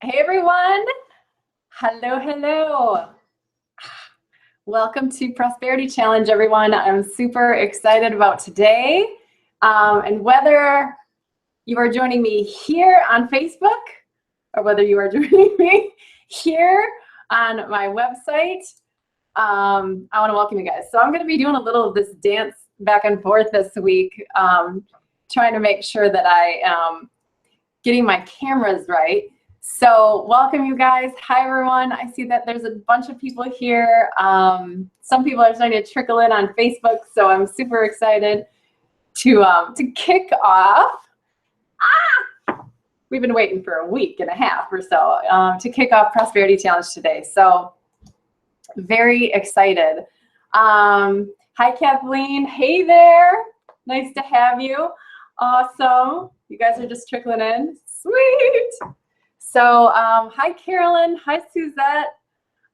Hey everyone. Hello, hello. Welcome to Prosperity Challenge, everyone. I'm super excited about today. And whether you are joining me here on Facebook or whether you are joining me here on my website, I want to welcome you guys. So I'm going to be doing a little of this dance back and forth this week, trying to make sure that I am getting my cameras right. So welcome you guys. Hi everyone. I see that there's a bunch of people here. Some people are starting to trickle in on Facebook, so I'm super excited to kick off. We've been waiting for a week and a half or so to kick off Prosperity Challenge today. So very excited. Hi Kathleen. Hey there. Nice to have you. Awesome. You guys are just trickling in. Sweet. So hi Carolyn, hi Suzette,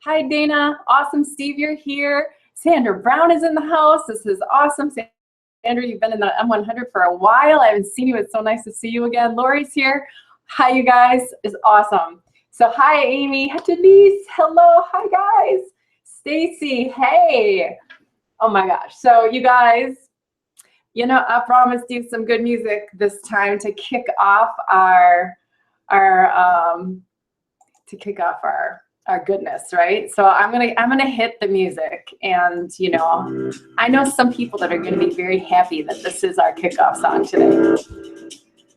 hi Dana, awesome Steve, you're here. Sandra Brown is in the house, this is awesome. Sandra, you've been in the M100 for a while, I haven't seen you, it's so nice to see you again. Lori's here, hi you guys, is awesome. So hi Amy, hi Denise, hello, hi guys. Stacy, hey. Oh my gosh, so you guys, you know, I promised you some good music this time to kick off our goodness, right? So I'm gonna hit the music, and you know, I know some people that are gonna be very happy that this is our kickoff song today.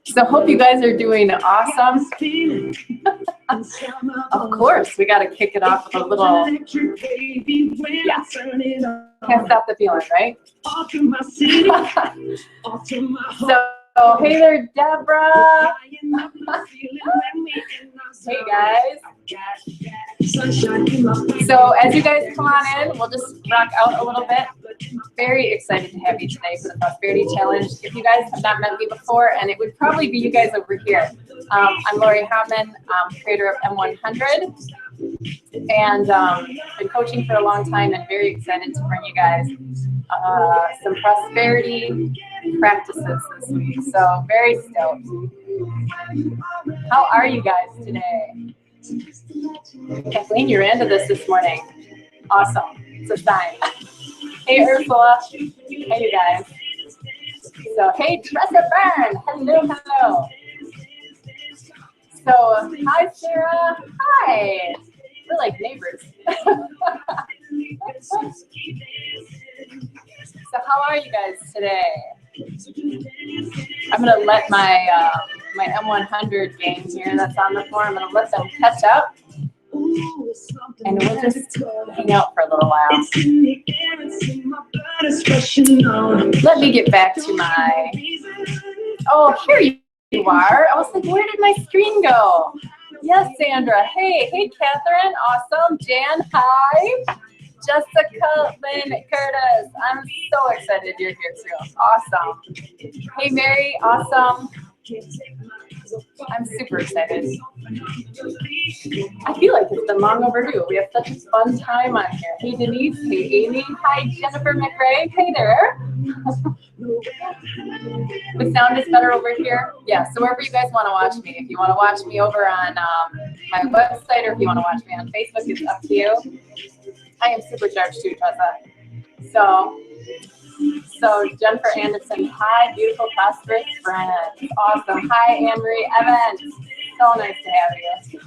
So hope you guys are doing awesome. Of course, we got to kick it off with a little, yeah. Can't stop the feeling, right? So hey there, Deborah. Hey guys. So as you guys come on in, we'll just rock out a little bit. Very excited to have you today for the Prosperity Challenge. If you guys have not met me before, and it would probably be you guys over here. I'm Lori Hottman, creator of M100, and been coaching for a long time, and very excited to bring you guys some prosperity practices this week. So very stoked. How are you guys today? Kathleen, you're into this morning. Awesome. It's a sign. Hey Ursula. Hey you guys. So hey Tressa Byrne. Hello, hello. So hi Sarah. Hi. We're like neighbors. So how are you guys today? I'm gonna let my my M100 gang here that's on the floor, I'm gonna let them catch up, and we'll just hang out for a little while. Let me get back to my, oh, here you are. I was like, where did my screen go? Yes, Sandra. Hey Catherine, awesome. Jan, hi. Jessica Lynn Curtis, I'm so excited you're here too. Awesome. Hey Mary, awesome. I'm super excited. I feel like it's been long overdue. We have such a fun time on here. Hey Denise, hey Amy, hi Jennifer McRae, hey there. The sound is better over here. Yeah, so wherever you guys want to watch me. If you want to watch me over on my website, or if you want to watch me on Facebook, it's up to you. I am supercharged too, Tressa. So Jennifer Anderson, hi, beautiful, prosperous friends. Awesome. Hi, Anne-Marie Evans. So nice to have you.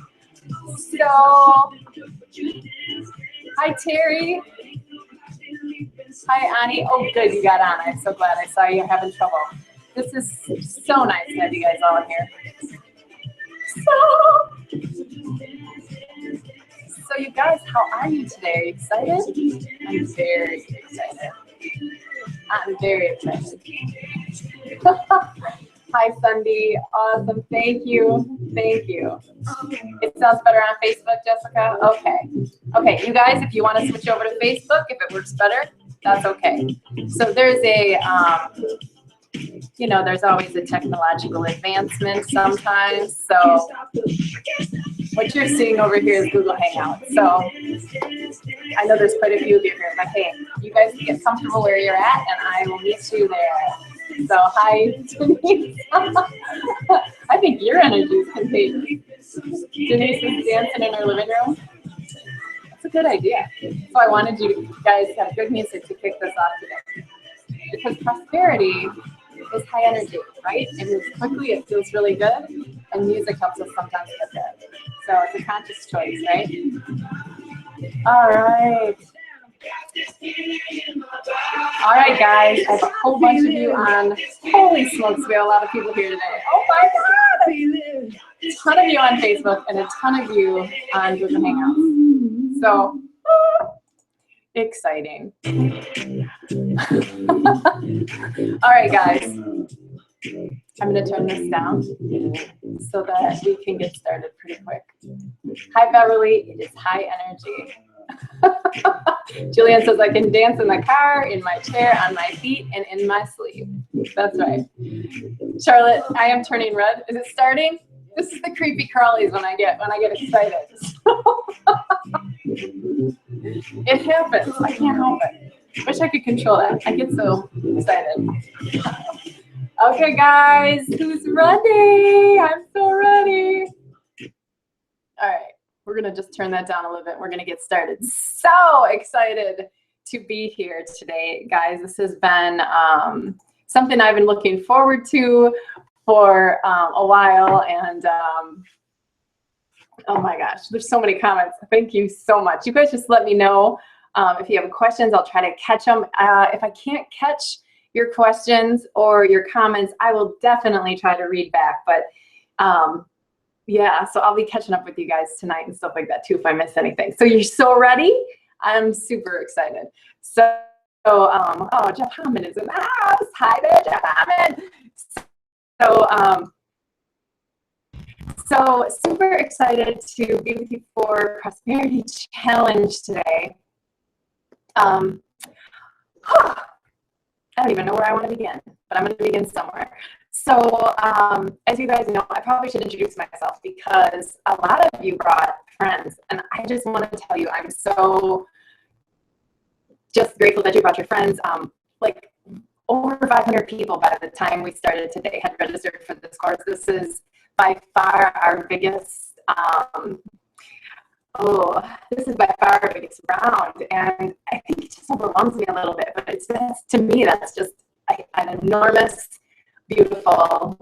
So, hi, Terry. Hi, Ani. Oh, good, you got on. I'm so glad. I saw you having trouble. This is so nice to have you guys all in here. So you guys, how are you today? Are you excited? I'm very excited. I'm very excited. Hi, Sunday. Awesome. Thank you. Thank you. It sounds better on Facebook, Jessica? Okay. Okay, you guys, if you want to switch over to Facebook, if it works better, that's okay. So there's a, you know, there's always a technological advancement sometimes. So what you're seeing over here is Google Hangout. So I know there's quite a few of you here, but hey, you guys get comfortable where you're at, and I will meet you there. So hi, Denise. I think your energy is contagious. Denise is dancing in her living room. That's a good idea. So I wanted you guys to have good music to kick this off today. Because prosperity is high energy, right? It moves quickly, it feels really good, and music helps us sometimes get there. So it's a conscious choice, right? All right. All right, guys. I have a whole bunch of you on. Holy smokes, we have a lot of people here today. Oh my God! A ton of you on Facebook and a ton of you on Google Hangouts. So, exciting. All right, guys. I'm going to turn this down so that we can get started pretty quick. Hi, Beverly. It is high energy. Julian says, I can dance in the car, in my chair, on my feet, and in my sleep. That's right. Charlotte, I am turning red. Is it starting? This is the creepy crawlies when I get excited. It happens. I can't help it. Wish I could control that. I get so excited. Okay, guys, who's ready? I'm so ready. All right. We're going to just turn that down a little bit. We're going to get started. So excited to be here today, guys. This has been something I've been looking forward to for a while. And oh my gosh, there's so many comments. Thank you so much. You guys just let me know if you have questions. I'll try to catch them. If I can't catch your questions or your comments, I will definitely try to read back. But yeah, so I'll be catching up with you guys tonight and stuff like that too if I miss anything. So you're so ready? I'm super excited. So, oh, Jeff Hammond is in the house. Hi there, Jeff Hammond. So super excited to be with you for Prosperity Challenge today. I don't even know where I want to begin, but I'm going to begin somewhere. So as you guys know, I probably should introduce myself because a lot of you brought friends. And I just want to tell you, I'm so just grateful that you brought your friends. Like over 500 people by the time we started today had registered for this course. This is by far our biggest, this is by far our biggest round. And I think it just overwhelms me a little bit, but it's just, to me, that's just an enormous, beautiful,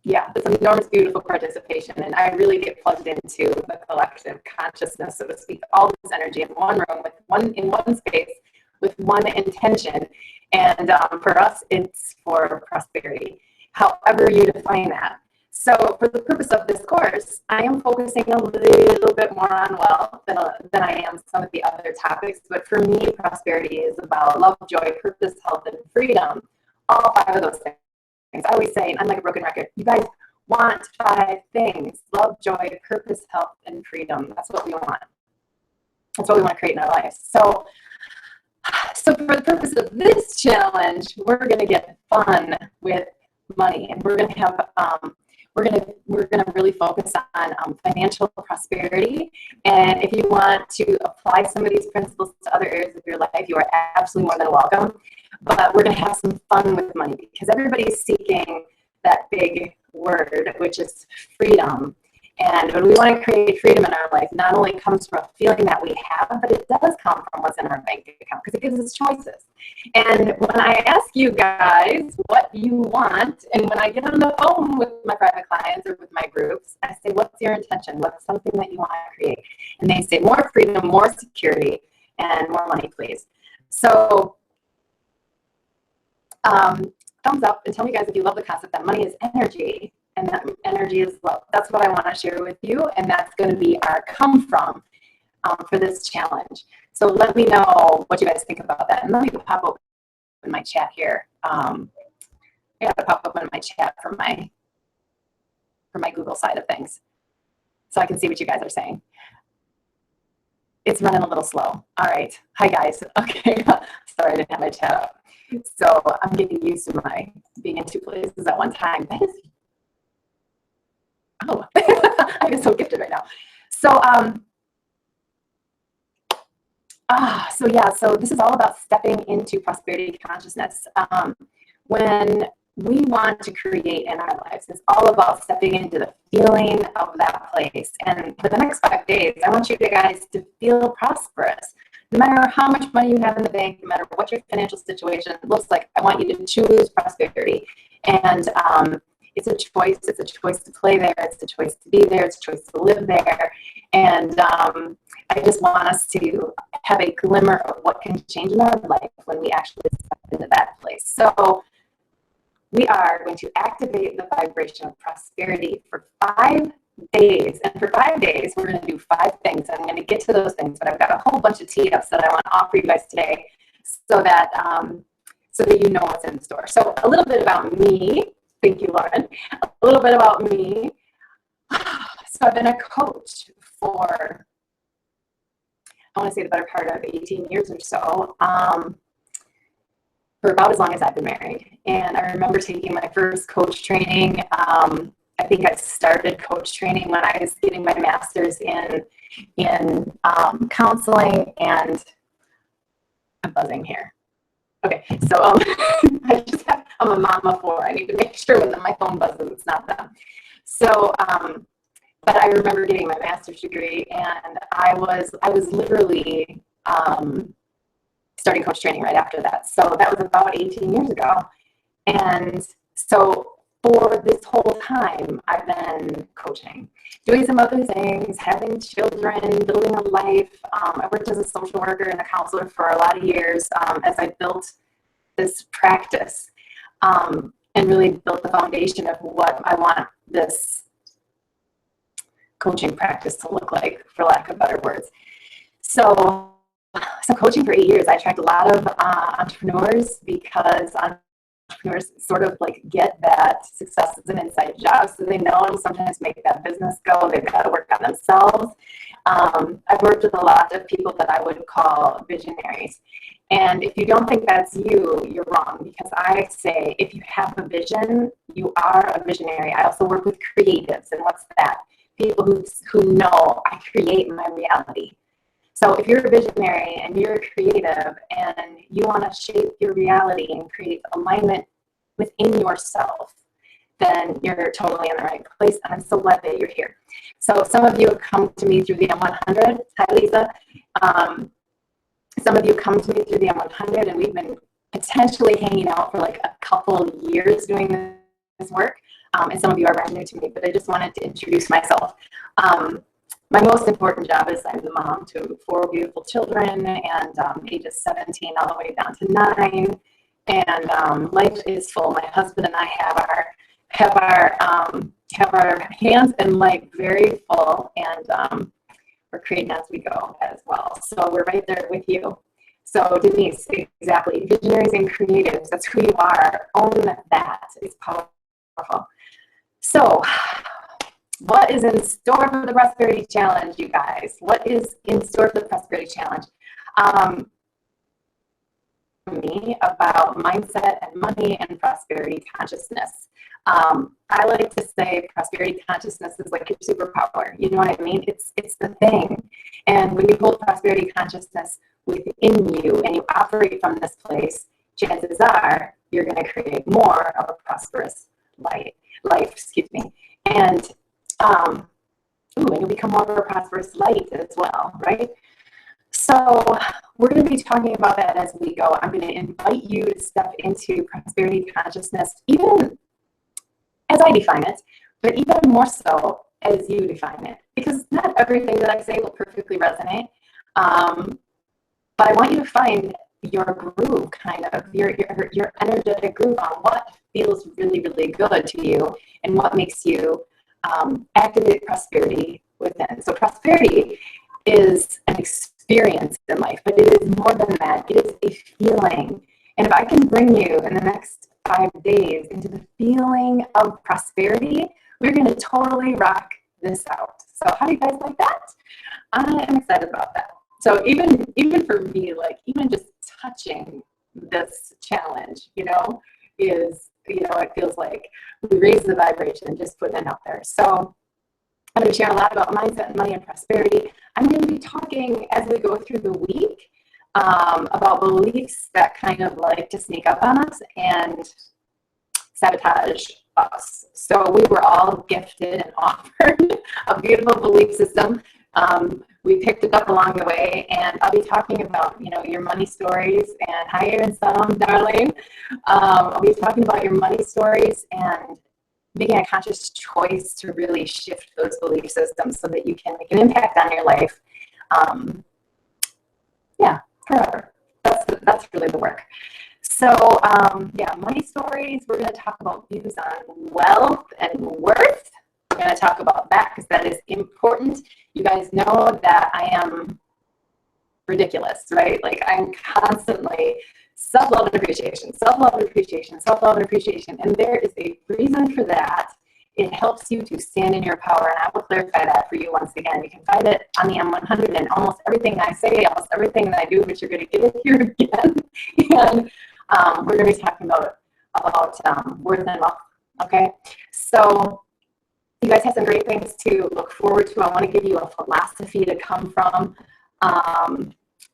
this enormous, beautiful participation. And I really get plugged into the collective consciousness, so to speak, all this energy in one room, in one space, with one intention. And for us, it's for prosperity, however you define that. So for the purpose of this course, I am focusing a little bit more on wealth than I am some of the other topics. But for me, prosperity is about love, joy, purpose, health, and freedom. All 5 of those things. I always say, and I'm like a broken record, you guys want 5 things: love, joy, purpose, health, and freedom. That's what we want. That's what we want to create in our lives. So for the purpose of this challenge, we're going to get fun with money, and we're going to have we're going to really focus on financial prosperity. And if you want to apply some of these principles to other areas of your life, you are absolutely more than welcome. But we're going to have some fun with money because everybody's seeking that big word, which is freedom. And when we want to create freedom in our life, not only comes from a feeling that we have, but it does come from what's in our bank account because it gives us choices. And when I ask you guys what you want, and when I get on the phone with my private clients or with my groups, I say, what's your intention? What's something that you want to create? And they say more freedom, more security, and more money, please. So thumbs up and tell me, guys, if you love the concept that money is energy. And that energy is love. That's what I want to share with you. And that's going to be our come from for this challenge. So let me know what you guys think about that. And let me pop up in my chat here. I got to pop up in my chat for my Google side of things, so I can see what you guys are saying. It's running a little slow. All right. Hi, guys. Okay. Sorry, I didn't have my chat up. So I'm getting used to my being in 2 places at one time. That is I'm so gifted right now. So, so this is all about stepping into prosperity consciousness. When we want to create in our lives. It's all about stepping into the feeling of that place. And for the next 5 days, I want you guys to feel prosperous. No matter how much money you have in the bank, no matter what your financial situation looks like, I want you to choose prosperity. And it's a choice. It's a choice to play there. It's a choice to be there. It's a choice to live there. And I just want us to have a glimmer of what can change in our life when we actually step into that place. So we are going to activate the vibration of prosperity for 5 days. And for 5 days, we're going to do 5 things. I'm going to get to those things, but I've got a whole bunch of tee-ups that I want to offer you guys today so that you know what's in store. So a little bit about me. Thank you, Lauren. A little bit about me. So I've been a coach for, I want to say the better part of 18 years or so, for about as long as I've been married. And I remember taking my first coach training. I think I started coach training when I was getting my master's in counseling, and I'm buzzing here. Okay, so I'm a mom of 4. I need to make sure when my phone buzzes, it's not them. So, but I remember getting my master's degree, and I was literally starting coach training right after that. So that was about 18 years ago. And so for this whole time, I've been coaching, doing some other things, having children, building a life. I worked as a social worker and a counselor for a lot of years as I built this practice and really built the foundation of what I want this coaching practice to look like, for lack of better words. So coaching for 8 years, I attract a lot of entrepreneurs, because entrepreneurs sort of like get that success as an inside job, so they know and sometimes make that business go. They've got to work on themselves. I've worked with a lot of people that I would call visionaries. And if you don't think that's you, you're wrong, because I say if you have a vision, you are a visionary. I also work with creatives, and what's that? People who know I create my reality. So if you're a visionary and you're a creative and you want to shape your reality and create alignment within yourself, then you're totally in the right place. And I'm so glad that you're here. So some of you have come to me through the M100. Hi, Lisa. Some of you come to me through the M100, and we've been potentially hanging out for like a couple of years doing this work. And some of you are brand new to me, but I just wanted to introduce myself. My most important job is I'm the mom to 4 beautiful children, and ages 17 all the way down to 9. And life is full. My husband and I have our hands and life very full, and we're creating as we go as well. So we're right there with you. So Denise, exactly. Visionaries and creatives, that's who you are. Own that. It's powerful. So what is in store for the Prosperity Challenge, you guys? What is in store for the Prosperity Challenge? Me about mindset and money and prosperity consciousness. I like to say prosperity consciousness is like your superpower. You know what I mean? It's the thing. And when you hold prosperity consciousness within you and you operate from this place, chances are you're going to create more of a prosperous life. And and you'll become more of a prosperous light as well, right? So we're going to be talking about that as we go. I'm going to invite you to step into prosperity consciousness, even as I define it, but even more so as you define it, because not everything that I say will perfectly resonate. But I want you to find your groove, kind of your energetic groove on what feels really, really good to you and what makes you activate prosperity within. So prosperity is an experience in life, but it is more than that. It is a feeling. And if I can bring you in the next 5 days into the feeling of prosperity, we're going to totally rock this out. So how do you guys like that? I am excited about that. So even for me, like even just touching this challenge, it feels like we raise the vibration just putting it out there. So I'm going to share a lot about mindset and money and prosperity. I'm going to be talking as we go through the week about beliefs that kind of like to sneak up on us and sabotage us. So we were all gifted and offered a beautiful belief system. We picked it up along the way, and I'll be talking about, your money stories. And hi, Erin, darling. I'll be talking about your money stories and making a conscious choice to really shift those belief systems so that you can make an impact on your life. Forever. That's really the work. So, money stories. We're going to talk about views on wealth and worth. We're going to talk about that because that is important. You guys know that I am ridiculous, right? Like, I'm constantly self-love and appreciation, self-love and appreciation, self-love and appreciation. And there is a reason for that. It helps you to stand in your power, and I will clarify that for you once again. You can find it on the M100 and almost everything I say, almost everything that I do, but you're going to get it here again. And we're going to be talking about worth and wealth, okay? So you guys have some great things to look forward to. I want to give you a philosophy to come from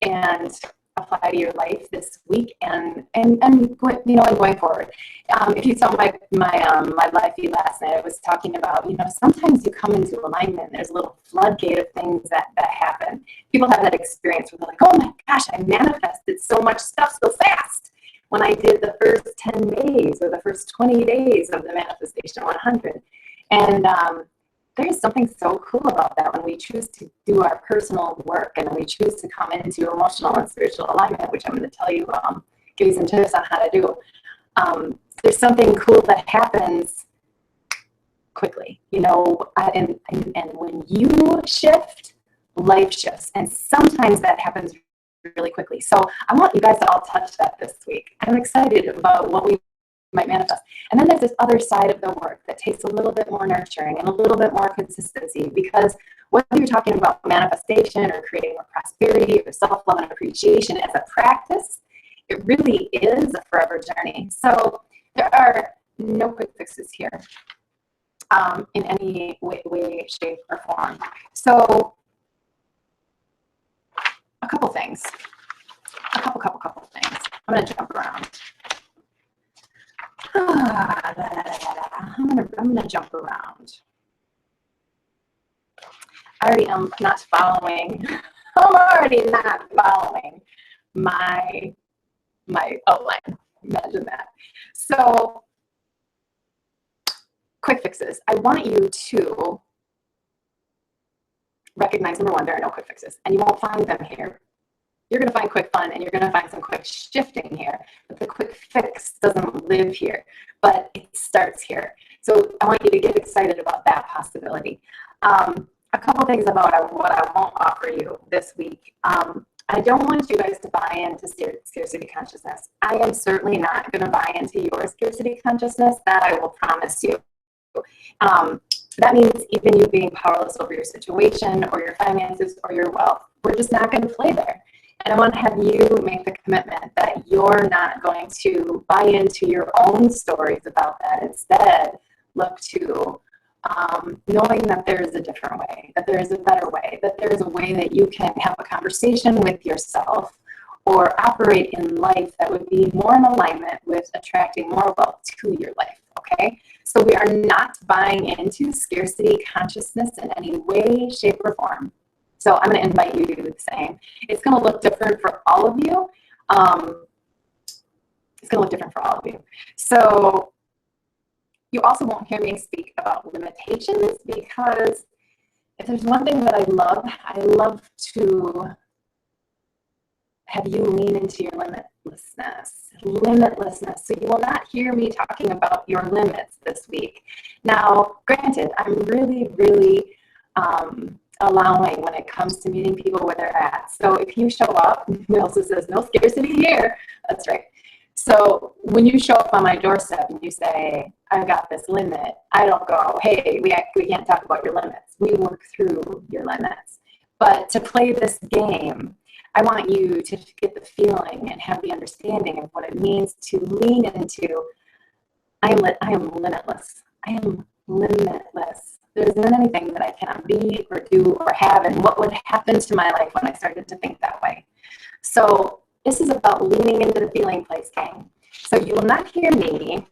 and apply to your life this week and going forward. If you saw my live feed last night, I was talking about, sometimes you come into alignment, there's a little floodgate of things that happen. People have that experience where they're like, oh my gosh, I manifested so much stuff so fast when I did the first 10 days or the first 20 days of the Manifestation 100. And there's something so cool about that when we choose to do our personal work and we choose to come into emotional and spiritual alignment, which I'm going to tell you, give you some tips on how to do. There's something cool that happens quickly, and when you shift, life shifts. And sometimes that happens really quickly. So I want you guys to all touch that this week. I'm excited about what we might manifest. And then there's this other side of the work that takes a little bit more nurturing and a little bit more consistency, because whether you're talking about manifestation or creating more prosperity or self-love and appreciation as a practice, it really is a forever journey. So there are no quick fixes here in any way, shape, or form. So a couple things. A couple things. I'm going to jump around. I'm gonna jump around. I already am not following. I'm already not following my outline. Imagine that. So, quick fixes. I want you to recognize, number one, there are no quick fixes, and you won't find them here. You're going to find quick fun, and you're going to find some quick shifting here. But the quick fix doesn't live here, but it starts here. So I want you to get excited about that possibility. A couple things about what I won't offer you this week. I don't want you guys to buy into scarcity consciousness. I am certainly not going to buy into your scarcity consciousness. That I will promise you. That means even you being powerless over your situation or your finances or your wealth. We're just not going to play there. And I want to have you make the commitment that you're not going to buy into your own stories about that. Instead, look to knowing that there is a different way, that there is a better way, that there is a way that you can have a conversation with yourself or operate in life that would be more in alignment with attracting more wealth to your life, okay? So we are not buying into scarcity consciousness in any way, shape, or form. So I'm going to invite you to do the same. It's going to look different for all of you. So you also won't hear me speak about limitations, because if there's one thing that I love to have you lean into your limitlessness. So you will not hear me talking about your limits this week. Now, granted, I'm really, really allowing when it comes to meeting people where they're at. So if you show up, Nelson says, no scarcity here. That's right. So when you show up on my doorstep and you say, I've got this limit, I don't go, hey, we can't talk about your limits. We work through your limits. But to play this game, I want you to get the feeling and have the understanding of what it means to lean into, I am limitless. I am limitless. There isn't anything that I cannot be or do or have, and what would happen to my life when I started to think that way. So this is about leaning into the feeling place game. So you will not hear me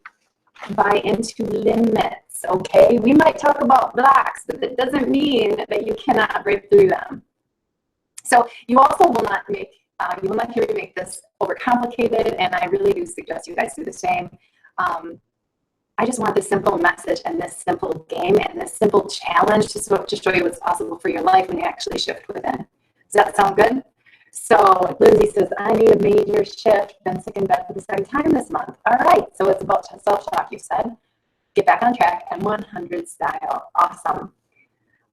buy into limits, okay? We might talk about blocks, but that doesn't mean that you cannot break through them. So you also will not make, you will not hear me make this overcomplicated, and I really do suggest you guys do the same. I just want this simple message and this simple game and this simple challenge to show you what's possible for your life when you actually shift within. Does that sound good? So Lindsay says, I need a major shift. Been sick in bed for the second time this month. All right, so it's about self-talk, you said. Get back on track and 100 style. Awesome.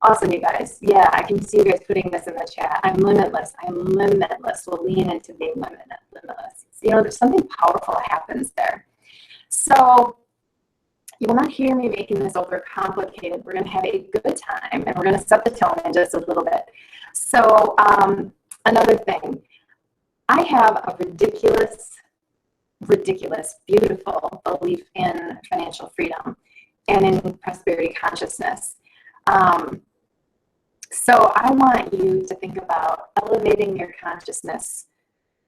Awesome, you guys. Yeah, I can see you guys putting this in the chat. I'm limitless. I'm limitless. We'll lean into being limitless. So, you know, there's something powerful that happens there. So you will not hear me making this overcomplicated. We're going to have a good time, and we're going to set the tone in just a little bit. So another thing, I have a ridiculous, beautiful belief in financial freedom and in prosperity consciousness. So I want you to think about elevating your consciousness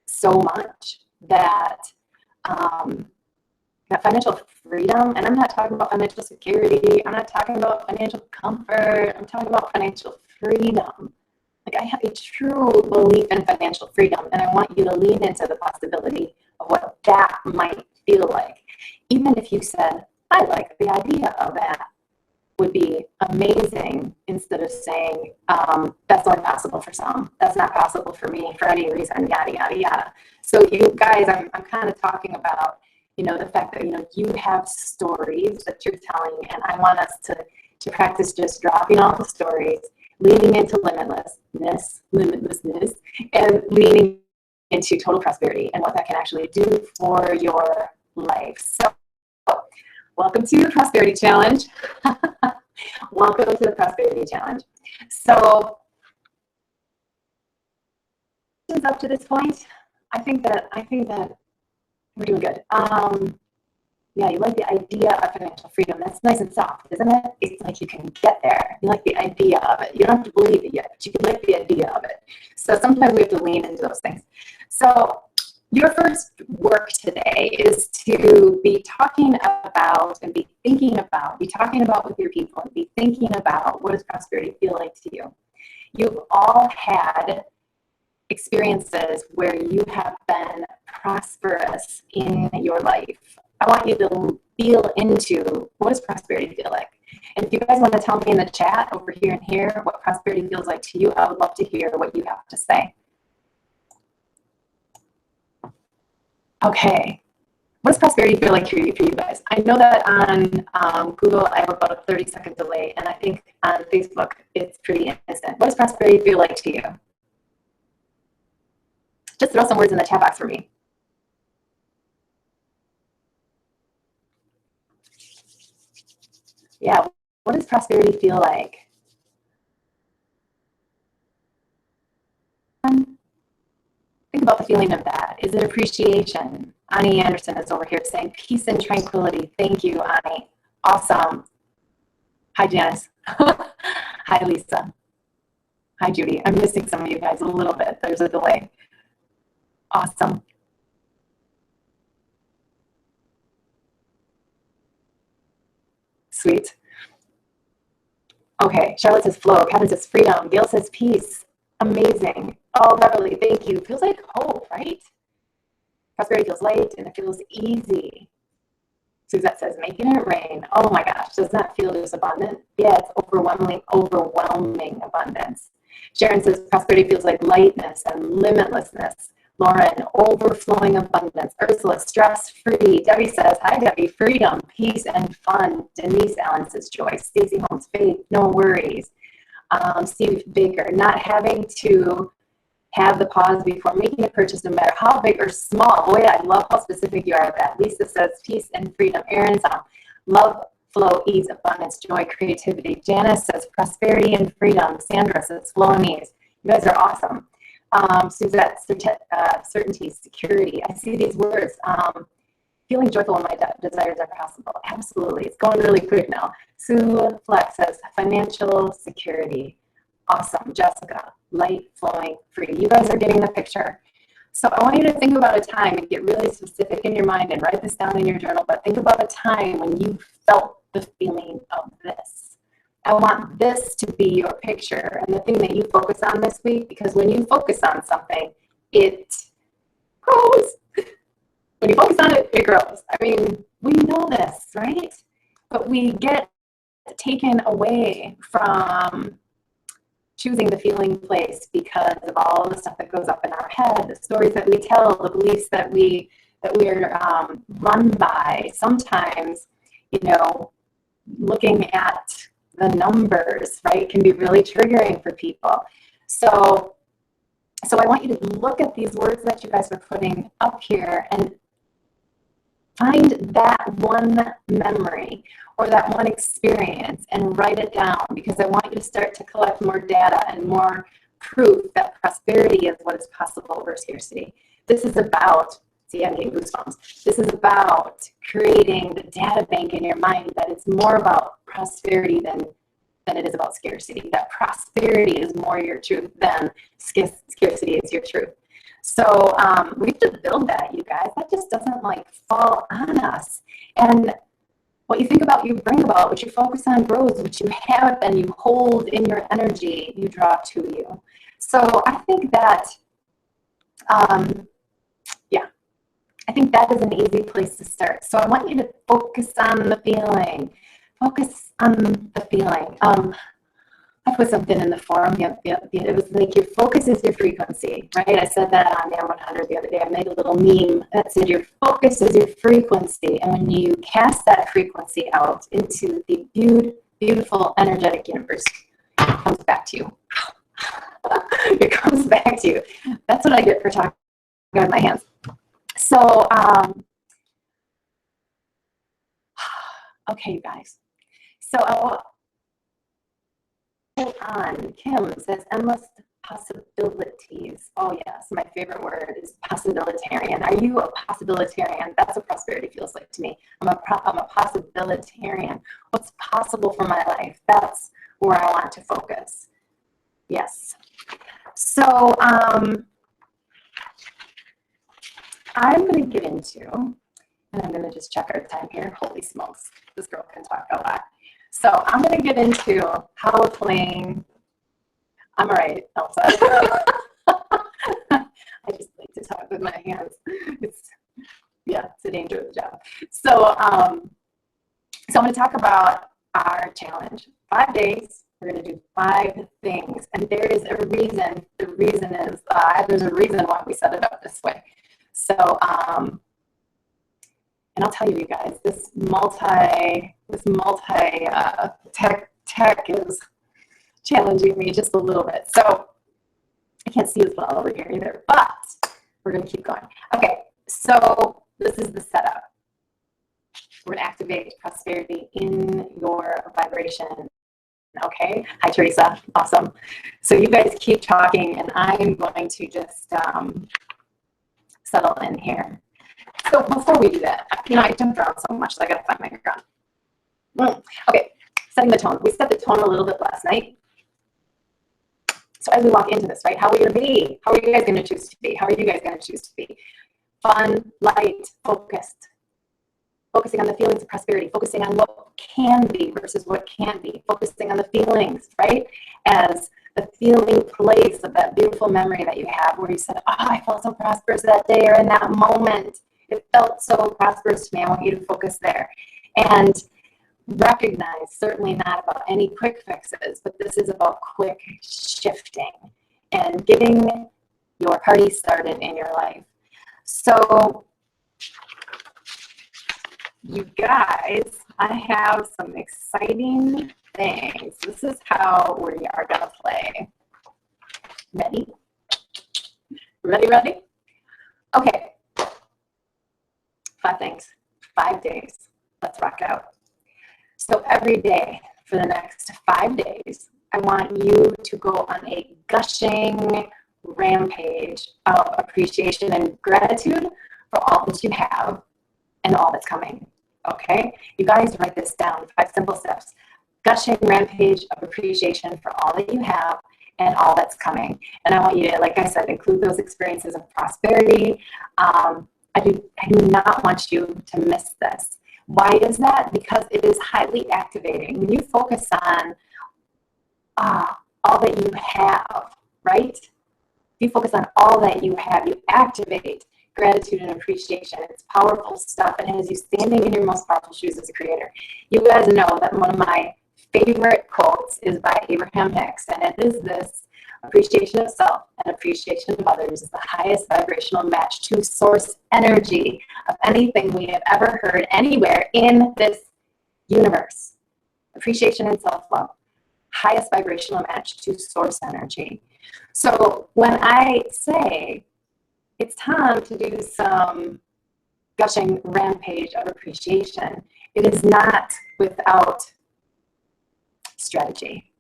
so much that that financial freedom, and I'm not talking about financial security, I'm not talking about financial comfort, I'm talking about financial freedom. Like, I have a true belief in financial freedom, and I want you to lean into the possibility of what that might feel like. Even if you said, I like the idea of that, would be amazing, instead of saying, that's only possible for some, that's not possible for me for any reason, yada, yada, yada. So you guys, I'm kind of talking about, you know, the fact that, you know, you have stories that you're telling, and I want us to practice just dropping all the stories, leaning into limitlessness, and leaning into total prosperity and what that can actually do for your life. So welcome to the Prosperity Challenge. Welcome to the Prosperity Challenge. So up to this point, I think that we're doing good. Yeah, you like the idea of financial freedom. That's nice and soft, isn't it? It's like you can get there. You like the idea of it. You don't have to believe it yet, but you can like the idea of it. So sometimes we have to lean into those things. So your first work today is to be talking about and be thinking about, be talking about with your people and be thinking about, what does prosperity feel like to you? You've all had experiences where you have been prosperous in your life. I want you to feel into, what does prosperity feel like? And if you guys want to tell me in the chat over here and here what prosperity feels like to you, I would love to hear what you have to say. Okay, what does prosperity feel like for you guys? I know that on Google I have about a 30-second delay, and I think on Facebook it's pretty instant. What does prosperity feel like to you? Just throw some words in the chat box for me. Yeah, what does prosperity feel like? Think about the feeling of that. Is it appreciation? Ani Anderson is over here saying peace and tranquility. Thank you, Ani. Awesome. Hi, Janice. Hi, Lisa. Hi, Judy. I'm missing some of you guys a little bit. There's a delay. Awesome. Sweet. Okay, Charlotte says flow. Kevin says freedom. Gail says peace. Amazing. Oh, Beverly, thank you. Feels like hope, right? Prosperity feels light and it feels easy. Suzette says making it rain. Oh my gosh, does that feel just abundant? Yeah, it's overwhelming abundance. Sharon says prosperity feels like lightness and limitlessness. Lauren, overflowing abundance. Ursula, stress-free. Debbie says, hi Debbie, freedom, peace, and fun. Denise Allen says joy. Stacy Holmes, faith, no worries. Steve Baker, not having to have the pause before making a purchase, no matter how big or small. Boy, I love how specific you are with that. Lisa says peace and freedom. Aaron says love, flow, ease, abundance, joy, creativity. Janice says prosperity and freedom. Sandra says flow and ease. You guys are awesome. Suzette, certainty, security. I see these words. Feeling joyful when my desires are possible. Absolutely. It's going really quick now. Sue Flex says financial security. Awesome. Jessica, light, flowing, free. You guys are getting the picture. So I want you to think about a time and get really specific in your mind and write this down in your journal, but think about a time when you felt the feeling of this. I want this to be your picture and the thing that you focus on this week, because when you focus on something, it grows. When you focus on it, it grows. I mean, we know this, right? But we get taken away from choosing the feeling place because of all the stuff that goes up in our head, the stories that we tell, the beliefs that we're run by. Sometimes, looking at the numbers, right, can be really triggering for people. So I want you to look at these words that you guys are putting up here and find that one memory or that one experience and write it down, because I want you to start to collect more data and more proof that prosperity is what is possible over scarcity. This is about, see, I'm getting goosebumps. This is about creating the data bank in your mind that it's more about prosperity than it is about scarcity. That prosperity is more your truth than scarcity is your truth. So we have to build that, you guys. That just doesn't fall on us. And what you think about, you bring about. What you focus on grows. What you have and you hold in your energy, you draw to you. So I think that, I think that is an easy place to start. So I want you to focus on the feeling. Focus on the feeling. I put something in the forum. It was like your focus is your frequency, right? I said that on Damn 100 the other day. I made a little meme that said your focus is your frequency. And when you cast that frequency out into the beautiful, energetic universe, it comes back to you. It comes back to you. That's what I get for talking with my hands. So, okay, you guys. So on. Kim says endless possibilities. Oh yes, my favorite word is possibilitarian. Are you a possibilitarian? That's what prosperity feels like to me. I'm a possibilitarian. What's possible for my life? That's where I want to focus. Yes. So I'm going to get into, and I'm going to just check our time here. Holy smokes, this girl can talk a lot. So I'm going to get into how playing. I'm all right, Elsa. I just like to talk with my hands. It's a danger of the job. So I'm going to talk about our challenge. 5 days. We're going to do 5 things, and there is a reason. The reason is there's a reason why we set it up this way. So and I'll tell you guys, this multi tech is challenging me just a little bit. So I can't see as well over here either, but we're going to keep going. Okay, so this is the setup. We're going to activate prosperity in your vibration. Okay, hi Teresa, awesome. So you guys keep talking, and I'm going to just settle in here. So before we do that, I jumped around so much, so I got to find my ground. Okay, setting the tone. We set the tone a little bit last night. So as we walk into this, right, how are we going to be? How are you guys going to choose to be? How are you guys going to choose to be? Fun, light, focused. Focusing on the feelings of prosperity. Focusing on what can be versus what can't be. Focusing on the feelings, right, as the feeling place of that beautiful memory that you have where you said, oh, I felt so prosperous that day or in that moment. It felt so prosperous to me. I want you to focus there. And recognize, certainly not about any quick fixes, but this is about quick shifting and getting your party started in your life. So, you guys, I have some exciting things. This is how we are going to play. Ready? Ready? Okay. 5 things. 5 days. Let's rock out. So every day for the next 5 days, I want you to go on a gushing rampage of appreciation and gratitude for all that you have and all that's coming. Okay? You guys write this down. 5 simple steps. Gushing rampage of appreciation for all that you have and all that's coming. And I want you to, like I said, include those experiences of prosperity. I do not want you to miss this. Why is that? Because it is highly activating. When you focus on all that you have, right? If you focus on all that you have, you activate gratitude and appreciation. It's powerful stuff, and it has you standing in your most powerful shoes as a creator. You guys know that one of my favorite quotes is by Abraham Hicks, and it is this: appreciation of self and appreciation of others is the highest vibrational match to source energy of anything we have ever heard anywhere in this universe. Appreciation and self-love, highest vibrational match to source energy. So when I say it's time to do some gushing rampage of appreciation, it is not without strategy,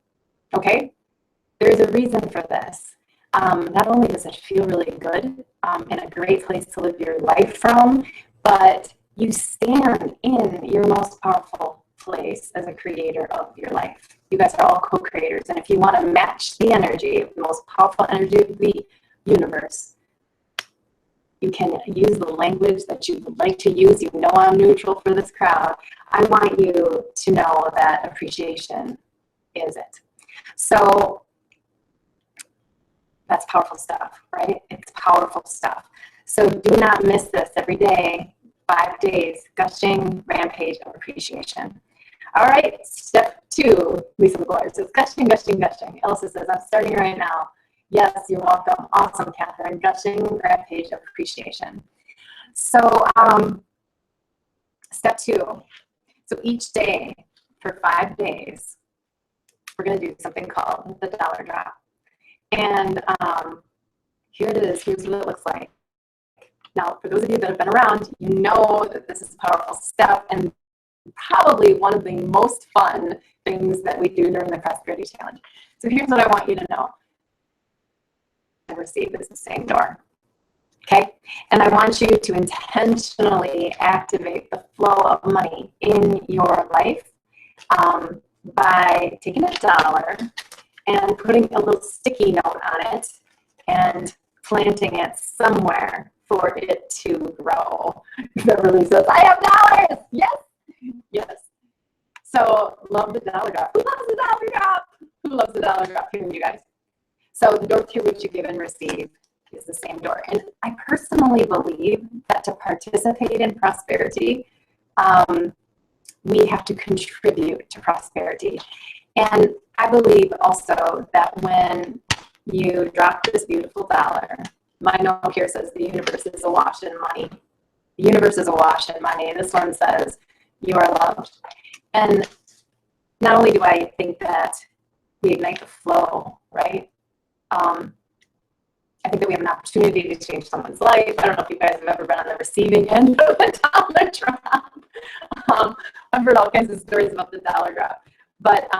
okay? There's a reason for this. Not only does it feel really good and a great place to live your life from, but you stand in your most powerful place as a creator of your life. You guys are all co-creators, and if you want to match the energy of the most powerful energy of the universe, you can use the language that you would like to use. You know I'm neutral for this crowd. I want you to know that appreciation is it. So that's powerful stuff, right? It's powerful stuff. So do not miss this every day, 5 days, gushing rampage of appreciation. All right, step 2, Lisa McGuire says, gushing, gushing, gushing. Elsa says, I'm starting right now. Yes, you're welcome. Awesome, Catherine. Gushing rampage of appreciation. So step 2. So each day for 5 days, we're going to do something called the dollar drop. And here it is. Here's what it looks like. Now, for those of you that have been around, you know that this is a powerful step and probably one of the most fun things that we do during the Prosperity Challenge. So here's what I want you to know. And receive is the same door. Okay? And I want you to intentionally activate the flow of money in your life by taking $1 and putting a little sticky note on it and planting it somewhere for it to grow. Beverly says, I have dollars! Yes! Yes. So, love the dollar drop. Who loves the dollar drop? Who loves the dollar drop here, you guys? So, the door through which you give and receive is the same door. And I personally believe that to participate in prosperity, we have to contribute to prosperity. And I believe also that when you drop this beautiful dollar, my note here says the universe is awash in money. The universe is awash in money. This one says you are loved. And not only do I think that we ignite the flow, right? I think that we have an opportunity to change someone's life. I don't know if you guys have ever been on the receiving end of a dollar drop. I've heard all kinds of stories about the dollar drop. But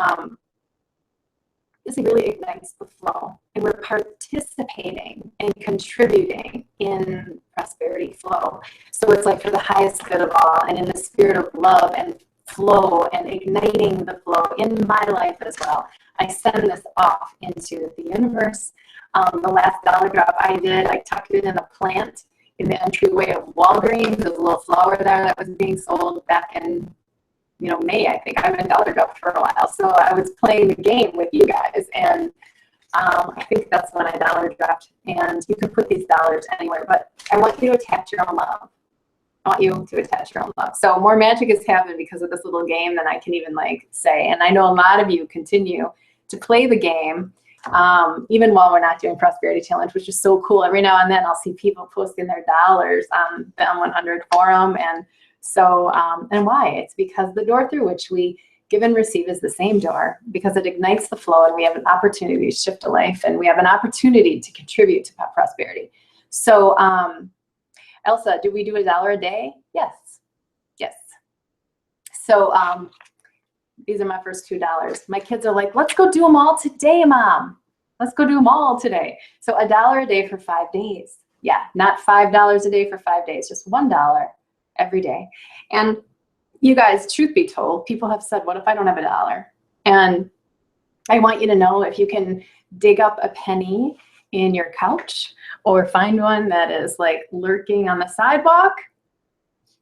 this really ignites the flow. And we're participating and contributing in prosperity flow. So it's like for the highest good of all and in the spirit of love and flow and igniting the flow in my life as well. I send this off into the universe. The last dollar drop I did, I tucked it in a plant in the entryway of Walgreens. There was a little flower there that was being sold back in May, I think. I've been dollar drop for a while. So I was playing the game with you guys. And I think that's when I dollar dropped. And you can put these dollars anywhere. But I want you to attach your own love. I want you to attach your own love. So more magic has happened because of this little game than I can even say. And I know a lot of you continue to play the game even while we're not doing Prosperity Challenge, which is so cool. Every now and then I'll see people posting their dollars on the M100 forum. And so, and why? It's because the door through which we give and receive is the same door, because it ignites the flow and we have an opportunity to shift a life and we have an opportunity to contribute to prosperity. So, Elsa, do we do $1 a day? Yes. Yes. So these are my first $2. My kids are like, let's go do them all today, Mom. Let's go do them all today. So $1 a day for 5 days. Yeah, not $5 a day for 5 days, just $1 every day. And you guys, truth be told, people have said, what if I don't have $1? And I want you to know, if you can dig up a penny in your couch or find one that is like lurking on the sidewalk.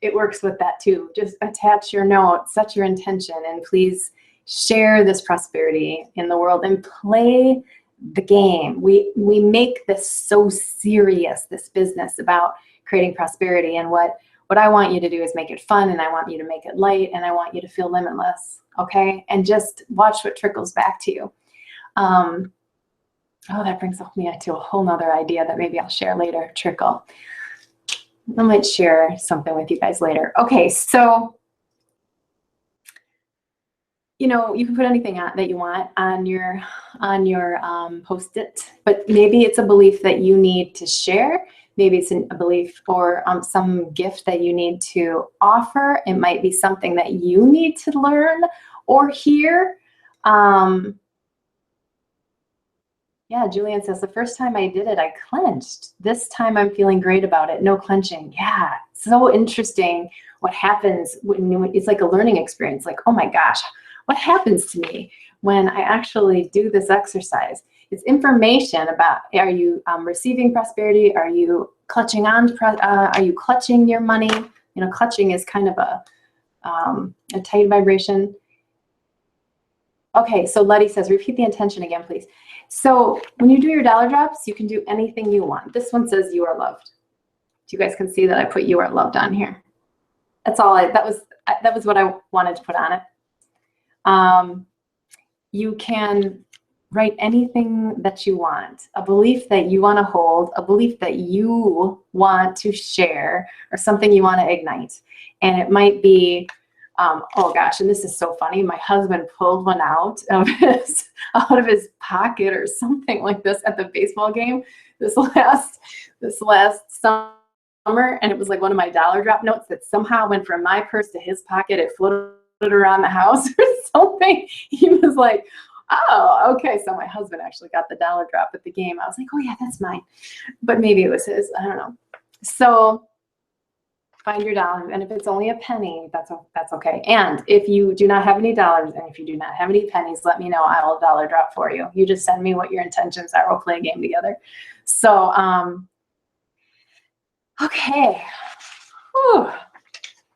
It works with that too. Just attach your note, set your intention, and please share this prosperity in the world and play the game. We make this so serious, this business about creating prosperity, and what I want you to do is make it fun, and I want you to make it light, and I want you to feel limitless, okay? And just watch what trickles back to you. Oh, that brings me to a whole nother idea that maybe I'll share later. Trickle. I might share something with you guys later. Okay, so you know, you can put anything that you want on your Post-it, but maybe it's a belief that you need to share. Maybe it's a belief or some gift that you need to offer. It might be something that you need to learn or hear. Yeah, Julian says, the first time I did it, I clenched. This time I'm feeling great about it. No clenching. Yeah, so interesting what happens when it's like a learning experience. Like, oh my gosh, what happens to me when I actually do this exercise? It's information about, are you receiving prosperity? Are you clutching on? Are you clutching your money? You know, clutching is kind of a tight vibration. Okay, so Letty says, repeat the intention again, please. So when you do your dollar drops, you can do anything you want. This one says you are loved. So you guys can see that I put you are loved on here. That's all. That was what I wanted to put on it. You can write anything that you want, a belief that you want to hold, a belief that you want to share, or something you want to ignite. And it might be, oh gosh, and this is so funny. My husband pulled one out of his pocket or something like this at the baseball game this last summer, and it was like one of my dollar drop notes that somehow went from my purse to his pocket. It floated around the house or something. He was like, oh, okay. So my husband actually got the dollar drop at the game. I was like, oh yeah, that's mine. But maybe it was his. I don't know. So find your dollars, and if it's only a penny, that's okay. And if you do not have any dollars, and if you do not have any pennies, let me know. I will dollar drop for you. You just send me what your intentions are. We'll play a game together. So, okay. Whew.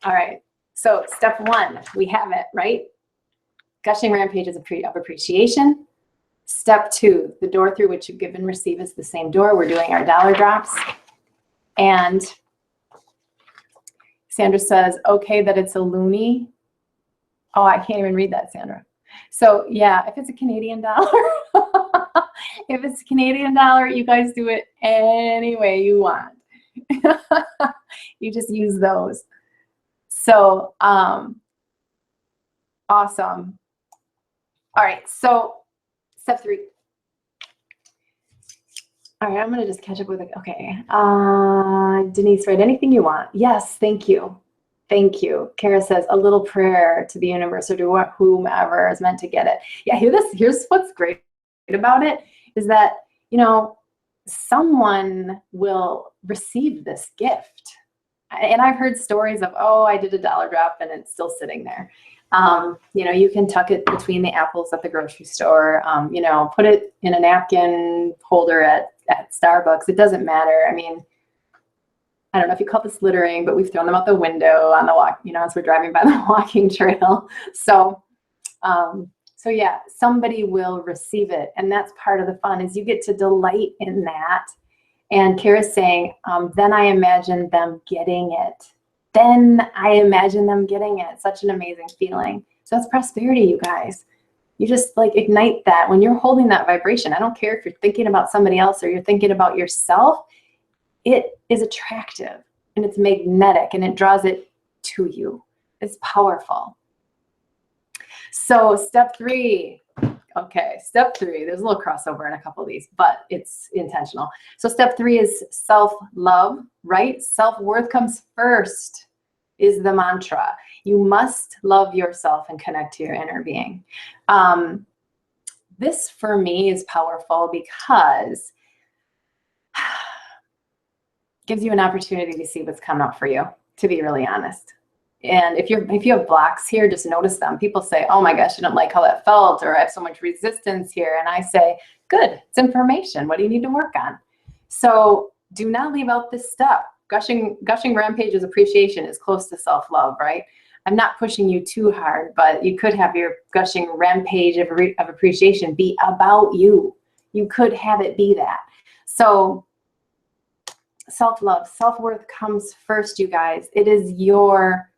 All right. So step one, we have it, right? Gushing rampages of appreciation. Step two, the door through which you give and receive is the same door. We're doing our dollar drops. And Sandra says, okay, that it's a loonie. Oh, I can't even read that, Sandra. So yeah, if it's a Canadian dollar, if it's a Canadian dollar, you guys do it any way you want. You just use those. So awesome. All right, so step three. All right, I'm going to just catch up with it. Okay. Denise, write anything you want. Yes, thank you. Thank you. Kara says, a little prayer to the universe or to whomever is meant to get it. Yeah, here's what's great about it is that, you know, someone will receive this gift. And I've heard stories of, oh, I did a dollar drop and it's still sitting there. You know, you can tuck it between the apples at the grocery store, you know, put it in a napkin holder at Starbucks. It doesn't matter. I mean, I don't know if you call this littering, but we've thrown them out the window on the walk, you know, as we're driving by the walking trail. So yeah, somebody will receive it. And that's part of the fun is you get to delight in that. And Kara's saying, then I imagine them getting it. Then I imagine them getting it. Such an amazing feeling. So that's prosperity, you guys. You just like ignite that when you're holding that vibration. I don't care if you're thinking about somebody else or you're thinking about yourself. It is attractive and it's magnetic and it draws it to you. It's powerful. So step three. Okay, step three. There's a little crossover in a couple of these, but it's intentional. So step three is self-love, right? Self-worth comes first is the mantra. You must love yourself and connect to your inner being. This for me is powerful because it gives you an opportunity to see what's coming up for you, to be really honest. And if you have blocks here, just notice them. People say, oh my gosh, I don't like how that felt, or I have so much resistance here. And I say, Good. It's information. What do you need to work on? So do not leave out this step. Gushing rampages appreciation is close to self-love, right? I'm not pushing you too hard, but you could have your gushing rampage of appreciation be about you. You could have it be that. So self-love, self-worth comes first, you guys. It is your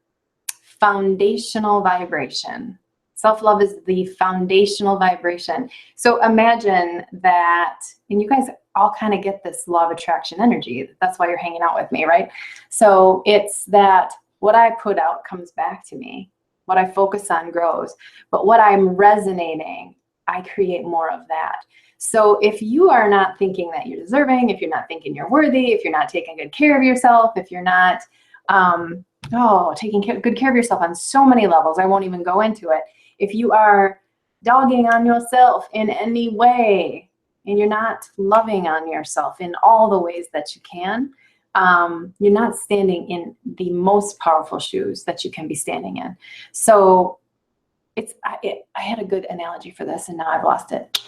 foundational vibration. Self-love is the foundational vibration. So imagine that, and you guys all kind of get this law of attraction energy. That's why you're hanging out with me, right? So it's that what I put out comes back to me. What I focus on grows. But what I'm resonating, I create more of that. So if you are not thinking that you're deserving, if you're not thinking you're worthy, if you're not taking good care of yourself, if you're not taking good care of yourself on so many levels, I won't even go into it. If you are dogging on yourself in any way and you're not loving on yourself in all the ways that you can, you're not standing in the most powerful shoes that you can be standing in. So I had a good analogy for this and now I've lost it.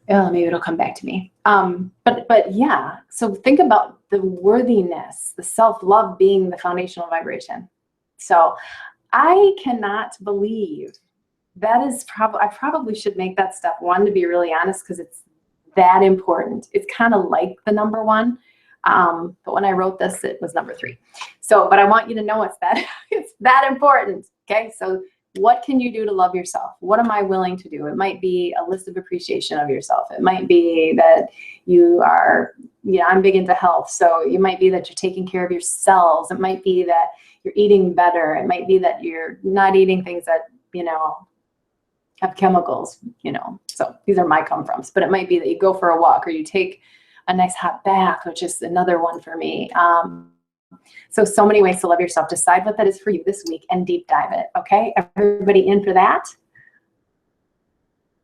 Maybe it'll come back to me. But yeah, so think about the worthiness, the self-love being the foundational vibration. So I cannot believe that is I probably should make that step one, to be really honest, because it's that important. It's kind of like the number one. But when I wrote this, it was number 3. So, but I want you to know it's that important. Okay. So what can you do to love yourself? What am I willing to do? It might be a list of appreciation of yourself. It might be that you are, I'm big into health. So it might be that you're taking care of your cells. It might be that you're eating better. It might be that you're not eating things that, have chemicals, so these are my come froms, but it might be that you go for a walk or you take a nice hot bath, which is another one for me. So many ways to love yourself. Decide what that is for you this week and deep dive it. Okay. Everybody in for that?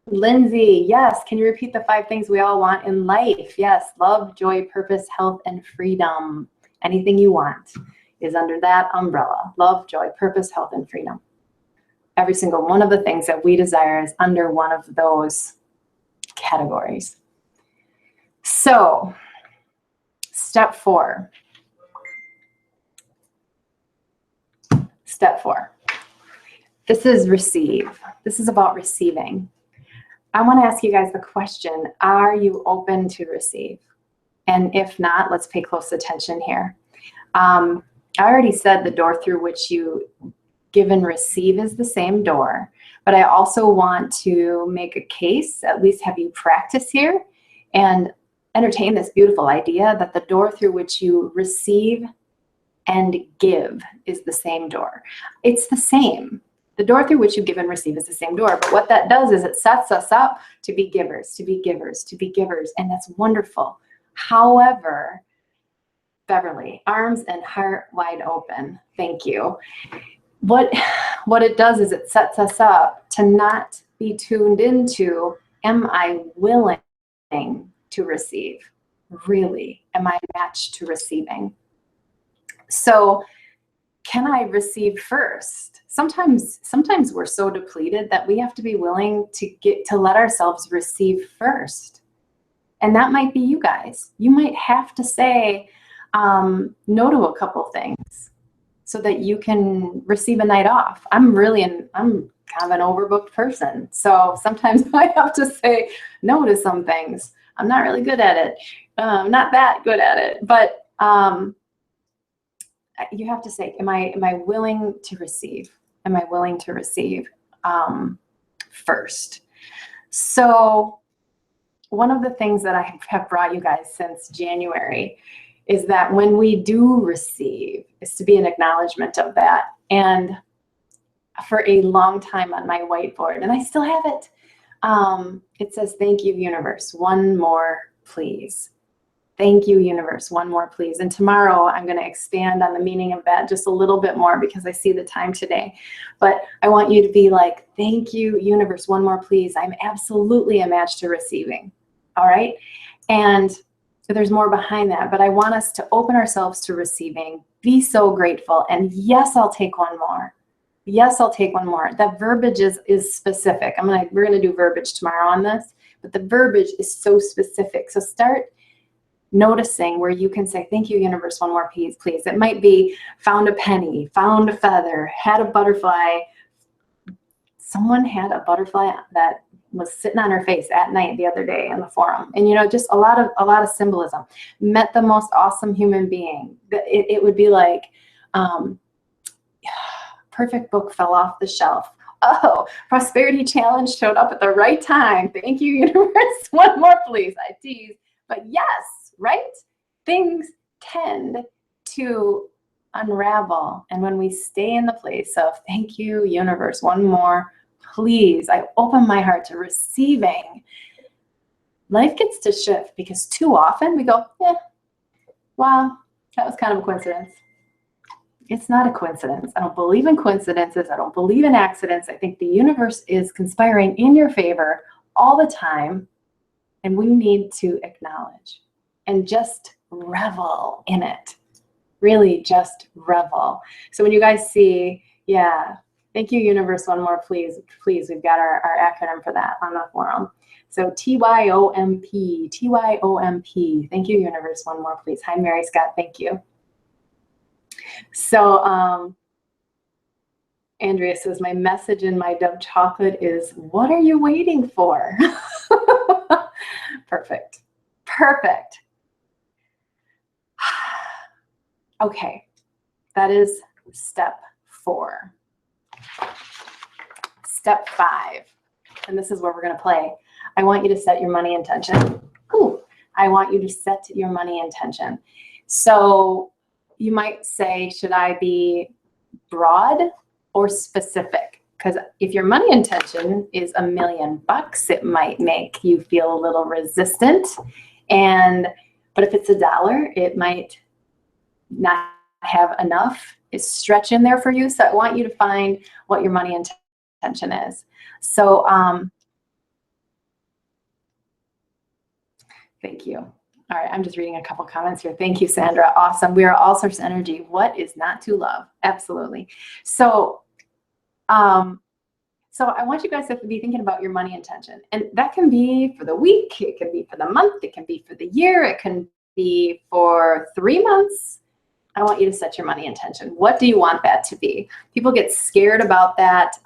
Lindsay, yes. Can you repeat the 5 things we all want in life? Yes. Love, joy, purpose, health, and freedom. Anything you want is under that umbrella. Love, joy, purpose, health, and freedom. Every single one of the things that we desire is under one of those categories. So, step 4. Step 4. This is receive. This is about receiving. I want to ask you guys the question, are you open to receive? And if not, let's pay close attention here. I already said the door through which you give and receive is the same door, but I also want to make a case, at least have you practice here and entertain this beautiful idea that the door through which you receive and give is the same door. It's the same. The door through which you give and receive is the same door, but what that does is it sets us up to be givers, to be givers, to be givers, and that's wonderful. However, Beverly, arms and heart wide open. Thank you. What it does is it sets us up to not be tuned into, am I willing to receive? Really, am I matched to receiving? So can I receive first? Sometimes we're so depleted that we have to be willing to let ourselves receive first. And that might be you guys. You might have to say no to a couple things so that you can receive a night off. I'm kind of an overbooked person. So sometimes I have to say no to some things. I'm not really good at it. Not that good at it, but you have to say, am I willing to receive? Am I willing to receive first? So one of the things that I have brought you guys since January is that when we do receive, is to be an acknowledgement of that. And for a long time on my whiteboard, and I still have it, it says, thank you, universe. One more, please. Thank you, universe. One more, please. And tomorrow I'm going to expand on the meaning of that just a little bit more because I see the time today. But I want you to be like, thank you, universe. One more, please. I'm absolutely a match to receiving. All right. And so there's more behind that, but I want us to open ourselves to receiving, be so grateful. And yes, I'll take one more. Yes, I'll take one more. That verbiage is specific. We're going to do verbiage tomorrow on this, but the verbiage is so specific. So start noticing where you can say, thank you, universe, one more please. It might be found a penny, found a feather, had a butterfly. Someone had a butterfly that was sitting on her face at night the other day in the forum. And, you know, just a lot of symbolism. Met the most awesome human being. It would be like, perfect book fell off the shelf. Oh, prosperity challenge showed up at the right time. Thank you, universe. One more, please. I tease. But yes, right? Things tend to unravel. And when we stay in the place of thank you, universe, one more, please, I open my heart to receiving, life gets to shift, because too often we go, yeah, wow, that was kind of a coincidence. It's not a coincidence. I don't believe in coincidences. I don't believe in accidents. I think the universe is conspiring in your favor all the time, and we need to acknowledge and just revel in it. Really just revel. So when you guys see, yeah, thank you, universe, one more, please. Please, we've got our acronym for that on the forum. So TYOMP, TYOMP. Thank you, universe, one more, please. Hi, Mary Scott, thank you. So Andrea says, my message in my Dove chocolate is, what are you waiting for? Perfect. Perfect. Okay, that is step 4. Step 5, and this is where we're going to play. I want you to set your money intention. Ooh, I want you to set your money intention. So you might say, should I be broad or specific? Because if your money intention is $1 million, it might make you feel a little resistant. But if it's $1, it might not have enough stretch in there for you. So I want you to find what your money intention is. So thank you. All right, I'm just reading a couple comments here. Thank you, Sandra. Awesome. We are all source energy. What is not to love? Absolutely. So so I want you guys to be thinking about your money intention. And that can be for the week, it can be for the month, it can be for the year, it can be for 3 months. I want you to set your money intention. What do you want that to be? People get scared about that,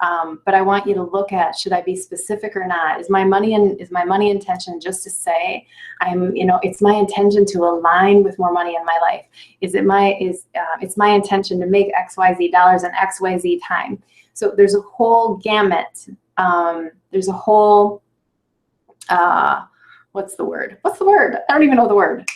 but I want you to look at, should I be specific or not? Is my money intention just to say, it's my intention to align with more money in my life? It's my intention to make XYZ dollars in XYZ time. So there's a whole gamut. There's a whole, what's the word? I don't even know the word.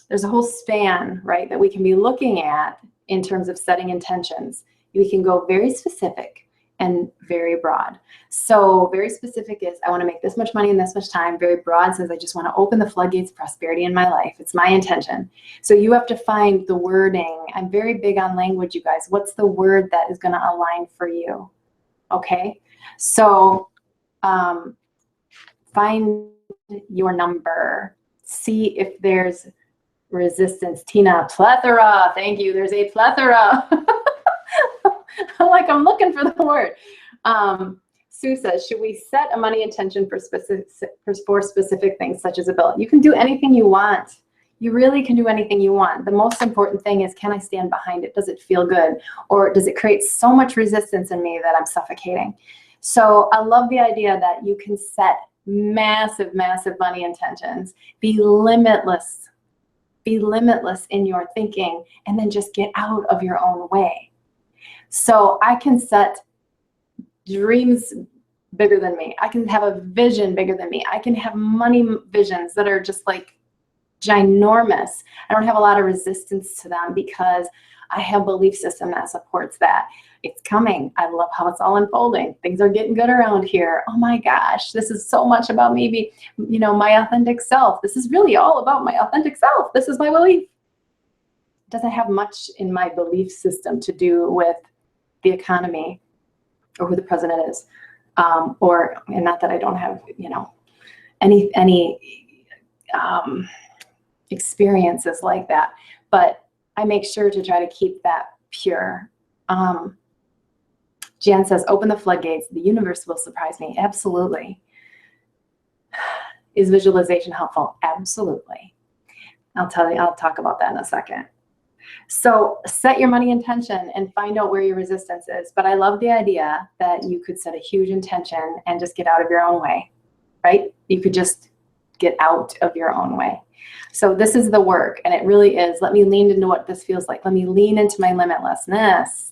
There's a whole span, right, that we can be looking at in terms of setting intentions. We can go very specific and very broad. So very specific is, I want to make this much money in this much time. Very broad says, I just want to open the floodgates of prosperity in my life. It's my intention. So you have to find the wording. I'm very big on language, you guys. What's the word that is going to align for you? Okay. So find your number. See if there's resistance. Tina, plethora. Thank you. There's a plethora. I'm looking for the word. Sue says, should we set a money intention for specific things such as a bill? You can do anything you want. You really can do anything you want. The most important thing is, can I stand behind it? Does it feel good? Or does it create so much resistance in me that I'm suffocating? So I love the idea that you can set massive, massive money intentions. Be limitless. Be limitless in your thinking, and then just get out of your own way. So I can set dreams bigger than me. I can have a vision bigger than me. I can have money visions that are just like ginormous. I don't have a lot of resistance to them because I have a belief system that supports that. It's coming. I love how it's all unfolding. Things are getting good around here. Oh my gosh, this is so much about maybe, my authentic self. This is really all about my authentic self. This is my belief. It doesn't have much in my belief system to do with the economy or who the president is. And not that I don't have, any experiences like that, but I make sure to try to keep that pure. Jan says, open the floodgates. The universe will surprise me. Absolutely. Is visualization helpful? Absolutely. I'll talk about that in a second. So set your money intention and find out where your resistance is. But I love the idea that you could set a huge intention and just get out of your own way, right? You could just get out of your own way. So this is the work, and it really is. Let me lean into what this feels like. Let me lean into my limitlessness.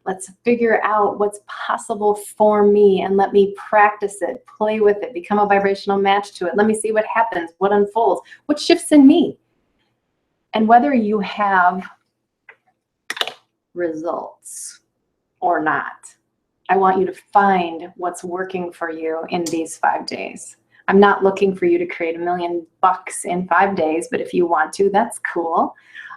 Let's figure out what's possible for me, and let me practice it, play with it, become a vibrational match to it. Let me see what happens, what unfolds, what shifts in me. And whether you have results or not, I want you to find what's working for you in these 5 days. I'm not looking for you to create $1 million in 5 days, but if you want to, that's cool.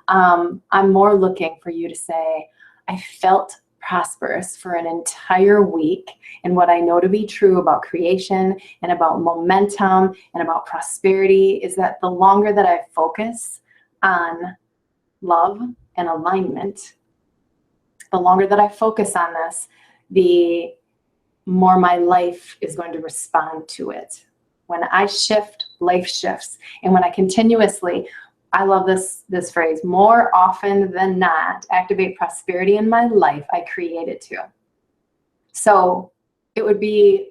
I'm more looking for you to say, I felt prosperous for an entire week, and what I know to be true about creation and about momentum and about prosperity is that the longer that I focus on love and alignment, the longer that I focus on this, the more my life is going to respond to it. When I shift, life shifts. And when I continuously, I love this phrase, more often than not, activate prosperity in my life, I create it too. So it would be,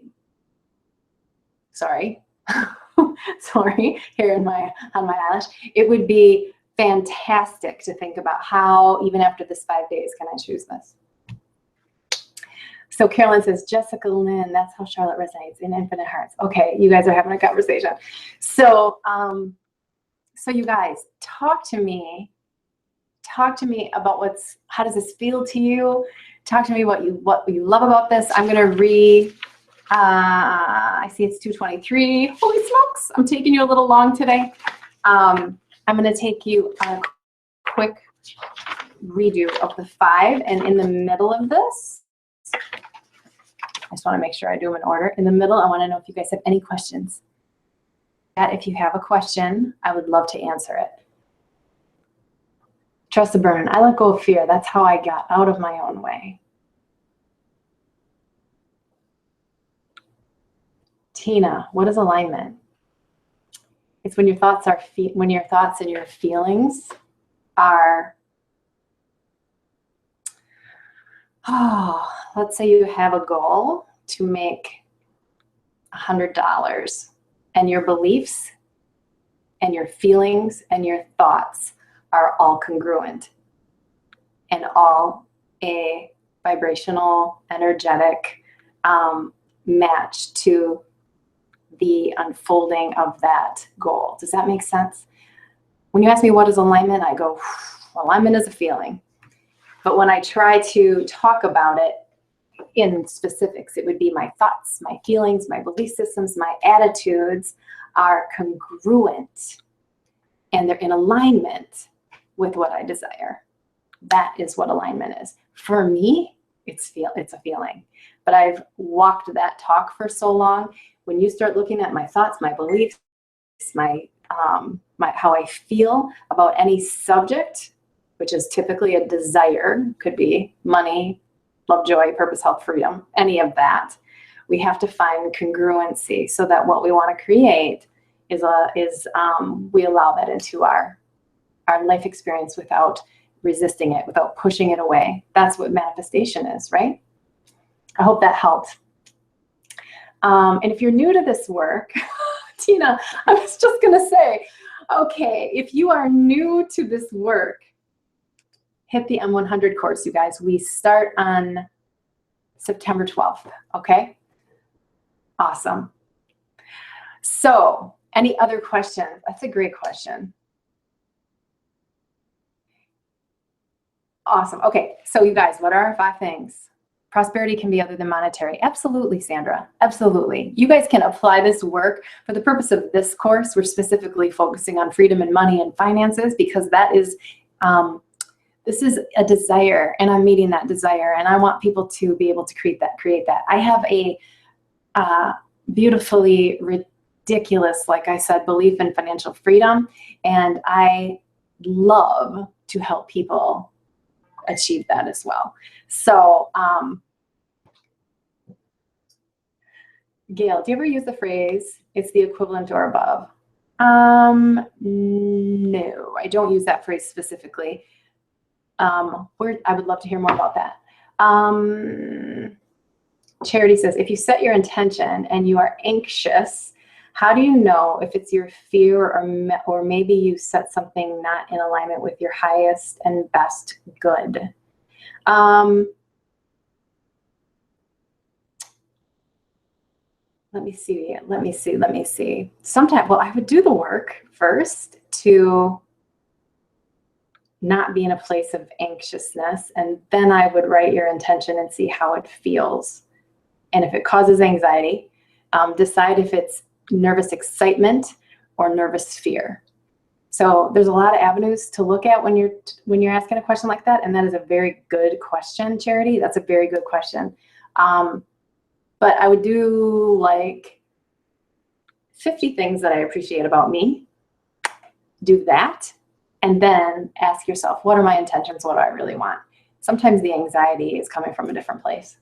sorry, here on my eyelash. It would be fantastic to think about how, even after this 5 days, can I choose this? So Carolyn says, Jessica Lynn, that's how Charlotte resonates in Infinite Hearts. Okay, you guys are having a conversation. So, so you guys, talk to me about how does this feel to you? Talk to me what you love about this. I'm gonna read, I see it's 2:23. Holy smokes, I'm taking you a little long today. I'm gonna take you on a quick redo of the 5, and in the middle of this, I just want to make sure I do them in order. In the middle, I want to know if you guys have any questions. If you have a question, I would love to answer it. Trust the burn. I let go of fear. That's how I got out of my own way. Tina, what is alignment? It's when your thoughts and your feelings are, let's say you have a goal to make $100, and your beliefs and your feelings and your thoughts are all congruent and all a vibrational, energetic match to the unfolding of that goal. Does that make sense? When you ask me what is alignment, I go, alignment is a feeling. But when I try to talk about it in specifics, it would be my thoughts, my feelings, my belief systems, my attitudes are congruent, and they're in alignment with what I desire. That is what alignment is. For me, it's a feeling. But I've walked that talk for so long. When you start looking at my thoughts, my beliefs, my how I feel about any subject, which is typically a desire, could be money, love, joy, purpose, health, freedom, any of that, we have to find congruency so that what we want to create is we allow that into our life experience without resisting it, without pushing it away. That's what manifestation is, right? I hope that helped. And if you're new to this work, Tina, I was just going to say, okay, if you are new to this work, hit the M100 course, you guys. We start on September 12th, okay? Awesome. So, any other questions? That's a great question. Awesome. Okay, so you guys, what are our 5 things? Prosperity can be other than monetary. Absolutely, Sandra. Absolutely. You guys can apply this work. For the purpose of this course, we're specifically focusing on freedom and money and finances, because that is, this is a desire, and I'm meeting that desire, and I want people to be able to create that. I have a beautifully ridiculous, like I said, belief in financial freedom, and I love to help people achieve that as well. So Gail, do you ever use the phrase, it's the equivalent or above? No, I don't use that phrase specifically. I would love to hear more about that. Charity says, if you set your intention and you are anxious, how do you know if it's your fear or maybe you set something not in alignment with your highest and best good? Let me see. Sometimes, well, I would do the work first to not be in a place of anxiousness, and then I would write your intention and see how it feels. And if it causes anxiety, decide if it's nervous excitement or nervous fear. So there's a lot of avenues to look at when you're asking a question like that, and that is a very good question, Charity. That's a very good question. But I would do like 50 things that I appreciate about me. Do that, and then ask yourself, what are my intentions? What do I really want? Sometimes the anxiety is coming from a different place.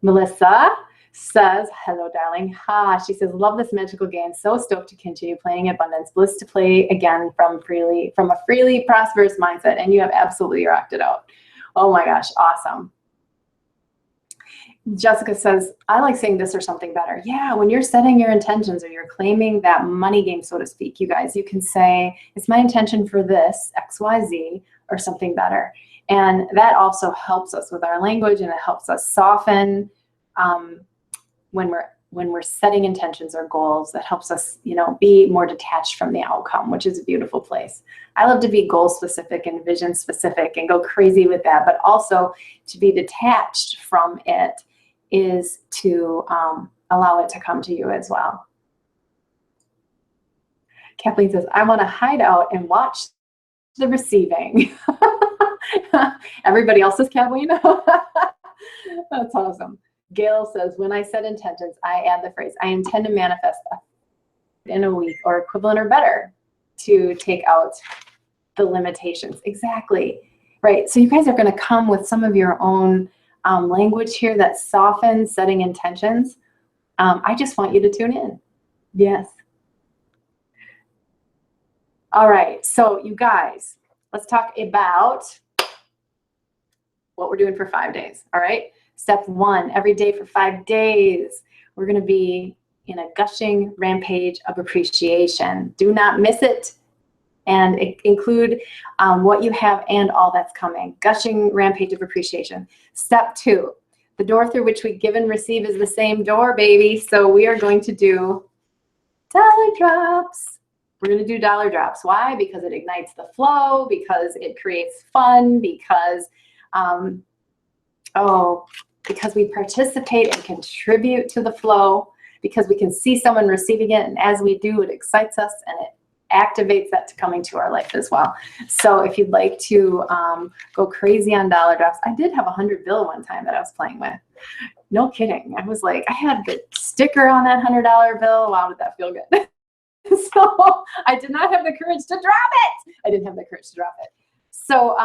Melissa says, hello, darling. She says, love this magical game. So stoked to continue playing Abundance. Bliss to play again from a freely prosperous mindset. And you have absolutely rocked it out. Oh my gosh, awesome. Jessica says, I like saying this or something better. Yeah, when you're setting your intentions or you're claiming that money game, so to speak, you guys, you can say, it's my intention for this, XYZ, or something better. And that also helps us with our language, and it helps us soften when we're setting intentions or goals. That helps us, be more detached from the outcome, which is a beautiful place. I love to be goal specific and vision specific and go crazy with that, but also to be detached from it is to allow it to come to you as well. Kathleen says, I want to hide out and watch the receiving. Everybody else is Kathleen. That's awesome. Gail says, when I set intentions, I add the phrase, I intend to manifest in a week or equivalent or better to take out the limitations. Exactly. Right. So you guys are going to come with some of your own language here that softens setting intentions. I just want you to tune in. Yes. All right. So you guys, let's talk about what we're doing for 5 days. All right. Step 1, every day for 5 days, we're going to be in a gushing rampage of appreciation. Do not miss it. And include what you have and all that's coming. Gushing rampage of appreciation. Step 2, the door through which we give and receive is the same door, baby. So we are going to do dollar drops. We're going to do dollar drops. Why? Because it ignites the flow, because it creates fun, because because we participate and contribute to the flow, because we can see someone receiving it, and as we do, it excites us and it activates that to coming to our life as well. So if you'd like to go crazy on dollar drops, I did have a 100 bill one time that I was playing with. No kidding. I was like, I had the sticker on that $100 bill. Wow, did that feel good? So I did not have the courage to drop it. I didn't have the courage to drop it. So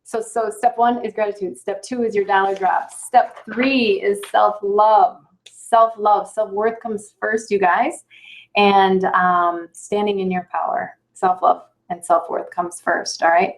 So step 1 is gratitude. Step 2 is your dollar drops. Step 3 is self-love. Self-love, self-worth comes first, you guys. And standing in your power. Self-love and self-worth comes first, all right?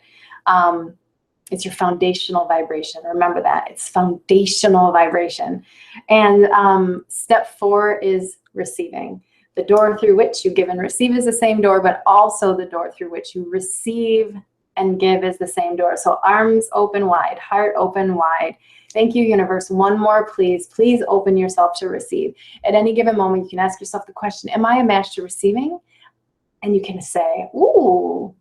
It's your foundational vibration. Remember that. It's foundational vibration. And step 4 is receiving. The door through which you give and receive is the same door, but also the door through which you receive and give is the same door. So arms open wide, heart open wide. Thank you, universe. One more, please. Please open yourself to receive. At any given moment, you can ask yourself the question, am I a match to receiving? And you can say, ooh,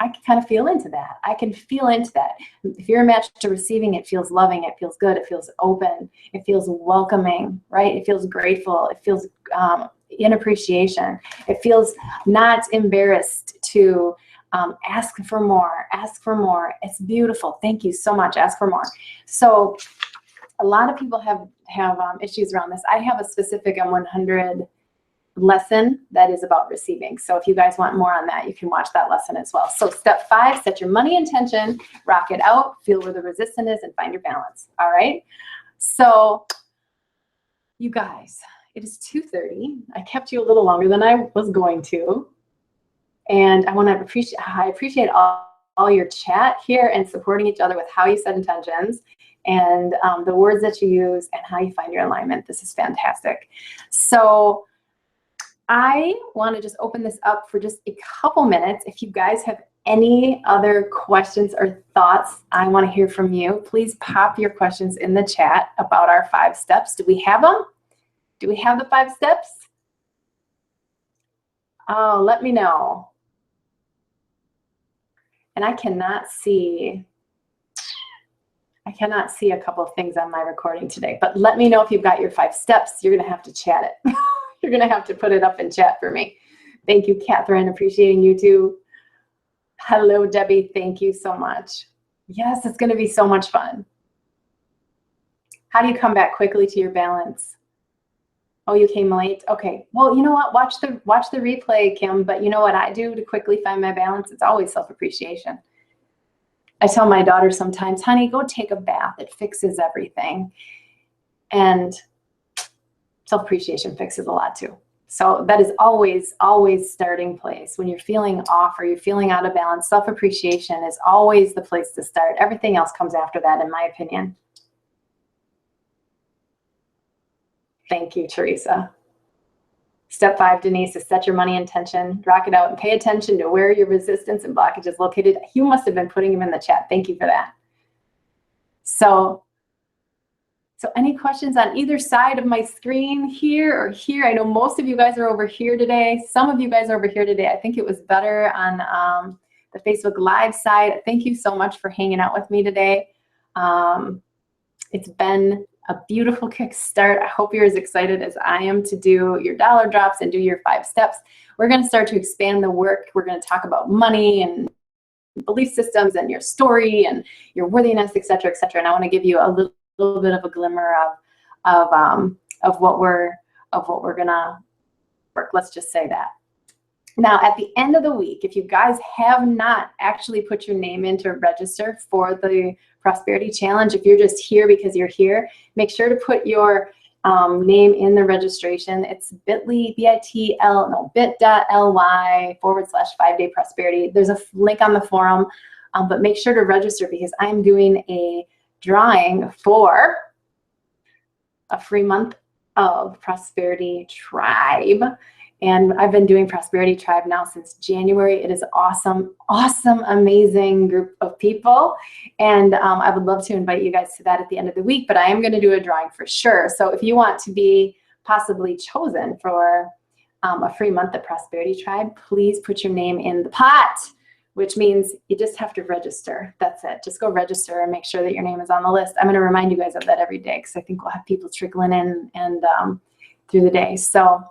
I can kind of feel into that. I can feel into that. If you're a match to receiving, it feels loving, it feels good, it feels open, it feels welcoming, right? It feels grateful, it feels in appreciation. It feels not embarrassed to ask for more, ask for more. It's beautiful. Thank you so much. Ask for more. So a lot of people have issues around this. I have a specific M100 lesson that is about receiving. So if you guys want more on that, you can watch that lesson as well. So step 5, set your money intention, rock it out, feel where the resistance is, and find your balance. All right. So You guys, it is 2:30. I kept you a little longer than I was going to. And I appreciate all your chat here and supporting each other with how you set intentions and the words that you use and how you find your alignment. This is fantastic. So I want to just open this up for just a couple minutes. If you guys have any other questions or thoughts, I want to hear from you. Please pop your questions in the chat about our 5 steps. Do we have them? Do we have the 5 steps? Oh, let me know. And I cannot see a couple of things on my recording today, but let me know if you've got your 5 steps. You're going to have to chat it. You're going to have to put it up in chat for me. Thank you, Catherine. Appreciating you too. Hello, Debbie. Thank you so much. Yes, it's going to be so much fun. How do you come back quickly to your balance? Oh, you came late? Okay. Well, you know what? Watch the replay, Kim. But you know what I do to quickly find my balance? It's always self-appreciation. I tell my daughter sometimes, honey, go take a bath. It fixes everything. And self-appreciation fixes a lot too. So that is always starting place. When you're feeling off or you're feeling out of balance, self-appreciation is always the place to start. Everything else comes after that, in my opinion. Thank you, Teresa. Step 5, Denise, is set your money intention, rock it out, and pay attention to where your resistance and blockage is located. You must have been putting them in the chat. Thank you for that. So any questions on either side of my screen, here or here? I know most of you guys are over here today. Some of you guys are over here today. I think it was better on the Facebook Live side. Thank you so much for hanging out with me today. It's been a beautiful kickstart. I hope you're as excited as I am to do your dollar drops and do your 5 steps. We're going to start to expand the work. We're going to talk about money and belief systems and your story and your worthiness, et cetera, et cetera. And I want to give you a little bit of a glimmer of what we're gonna work. Let's just say that. Now, at the end of the week, if you guys have not actually put your name in to register for the Prosperity Challenge, if you're just here because you're here, make sure to put your name in the registration. It's bit.ly/5day prosperity. There's a link on the forum, but make sure to register because I'm doing a drawing for a free month of Prosperity Tribe. And I've been doing Prosperity Tribe now since January. It is awesome, amazing group of people. And I would love to invite you guys to that at the end of the week, but I am going to do a drawing for sure. So if you want to be possibly chosen for a free month of Prosperity Tribe, please put your name in the pot, which means you just have to register. That's it. Just go register and make sure that your name is on the list. I'm going to remind you guys of that every day because I think we'll have people trickling in and through the day. So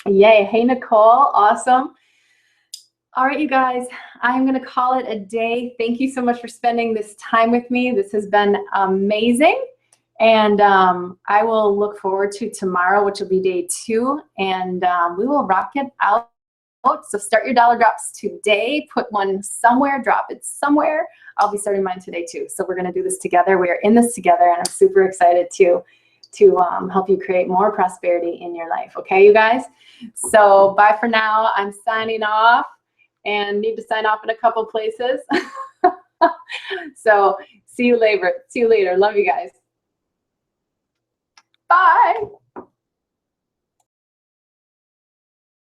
yay. Hey, Nicole. Awesome. All right, you guys, I'm going to call it a day. Thank you so much for spending this time with me. This has been amazing. And I will look forward to tomorrow, which will be day 2. And we will rock it out. So start your dollar drops today. Put one somewhere, drop it somewhere. I'll be starting mine today too. So we're going to do this together. We are in this together, and I'm super excited to help you create more prosperity in your life. Okay, you guys? So bye for now. I'm signing off and need to sign off in a couple places. So see you later. Love you guys. Bye.